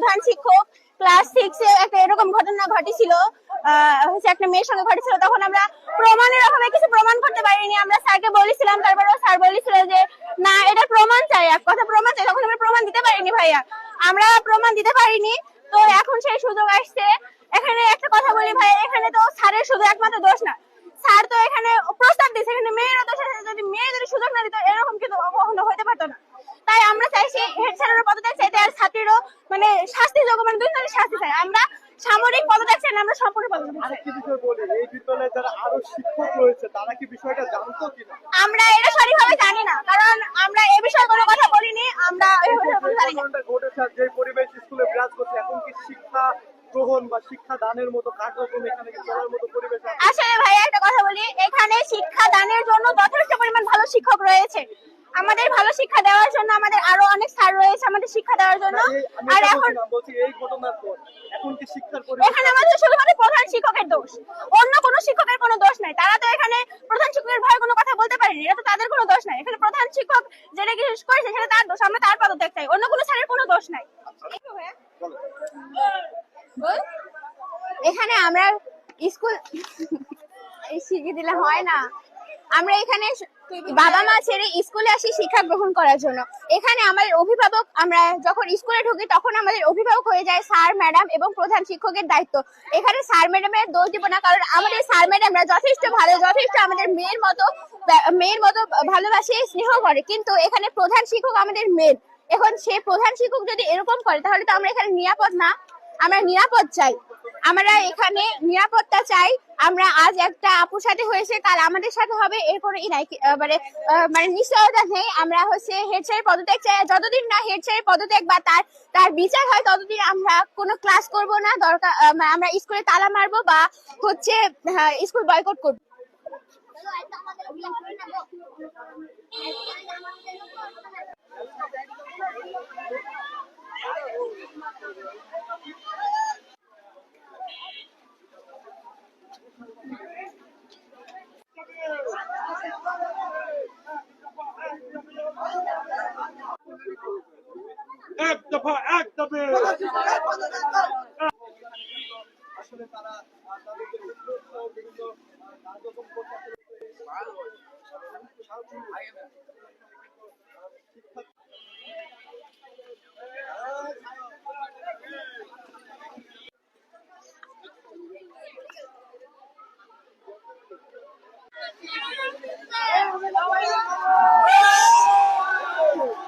প্রধান শিক্ষক ক্লাস 6-এ একটা এরকম ঘটনা ঘটেছিল, হচ্ছে একটা মেয়ের সঙ্গে ঘটেছিল। তখন আমরা প্রমাণের অভাবে কিছু প্রমাণ করতে পারিনি। আমরা স্যারকে বলেছিলাম, তারপরেও স্যার বলেছিল যে না, এটা প্রমাণ চাই, এক কথা প্রমাণ চাই। তখন আমরা প্রমাণ দিতে পারিনি ভাইয়া, আমরা প্রমাণ দিতে পারিনি। তো এখন সেই সুযোগ আসছে। এখানে একটা কথা বলি ভাই, এখানে তো স্যারের শুধু একমাত্র দোষ না, স্যার তো এখানে প্রস্তাব দিচ্ছে, এখানে মেয়েরও দোষ আছে। যদি মেয়েদের সুযোগ না দিত এরকম কিন্তু কখনো হতে পারতো না। তাই আমরা চাইছি হেড স্যারের পদত্যাগ চাইতে, আর ছাত্রীরও মানে শাস্তিযোগ্য, মানে দুজনের শাস্তি চাই। আমরা সামরিক পদত্যাগ চাই না, আমরা সম্পূর্ণ পদত্যাগ চাই। আরেকটি বিষয় বলি, এই বিদ্যালয়ে যারা আরো শিক্ষক রয়েছে তারা কি বিষয়টা জানতো কিনা? আমরা এটা সঠিকভাবে জানি না, কারণ আমরা এ বিষয়ে কোনো কথা বলিনি। আমরা এই বিষয়ে কোনো জানি না। ঘটনাটা ঘটেছে, যে পরিবেশ স্কুলে বিরাজ করছে, এখন কি শিক্ষা গ্রহণ বা শিক্ষা দানের মতো কার্যক্রম এখানে কি চলার মতো পরিবেশ আছে? আসলে ভাই একটা কথা বলি, এখানে শিক্ষা দানের জন্য যথেষ্ট পরিমাণ ভালো শিক্ষক রয়েছে। আমাদের ভালো শিক্ষা দেওয়ার জন্য আমাদের আরো অনেক স্যার রয়েছে আমাদের শিক্ষা দেওয়ার জন্য। আর এখন বলছি এই ঘটনার পর এখন কি শিক্ষার পরিবেশ? এখানে আমাদের শুধুমাত্র প্রধান শিক্ষকের দোষ, অন্য কোনো শিক্ষকের কোনো দোষ নাই। তারা তো এখানে প্রধান শিক্ষকের ভয়ে কোনো কথা বলতে পারেনি, এটা তো তাদের কোনো দোষ নাই। এখানে প্রধান শিক্ষক যেটা কিছু করেছে সেটা তার দোষ, আমরা তার পদত্যাগ চাই, অন্য কোনো স্যারের কোনো দোষ নাই। এখানে আমরা স্কুল শিখিয়ে দিলে হয় না, আমরা এখানে বাবা মা ছেড়ে স্কুলে আসি শিক্ষা গ্রহণ করার জন্য। এখানে আমাদের অভিভাবক, আমরা যখন স্কুলে ঢুকি তখন আমাদের অভিভাবক হয়ে যায় স্যার ম্যাডাম এবং প্রধান শিক্ষকের দায়িত্ব। এখানে স্যার ম্যাডামের দোষ দিব না, কারণ আমাদের স্যার ম্যাডামরা যথেষ্ট ভালো, যথেষ্ট আমাদের মেয়ের মতো ভালোবাসে, স্নেহ করে। কিন্তু এখানে প্রধান শিক্ষক আমাদের মেয়ে, এখন সে প্রধান শিক্ষক যদি এরকম করে তাহলে তো আমরা এখানে নিরাপদ না। আমরা নিরাপদ চাই, আমরা এখানে নিরাপত্তা চাই। আমরা আজ একটা আপুর সাথে হয়েছে, কাল আমাদের সাথে হবে, এরপরে মানে নিশ্চয়তা নেই। আমরা হচ্ছে হেড স্যারের পদত্যাগ চাই। যতদিন না হেড স্যারের পদত্যাগ বা তার বিচার হয় ততদিন আমরা কোনো ক্লাস করব না। দরকার আমরা স্কুলে তালা মারবো বা হচ্ছে স্কুল বয়কট করবো। এক দফা এক দাবি।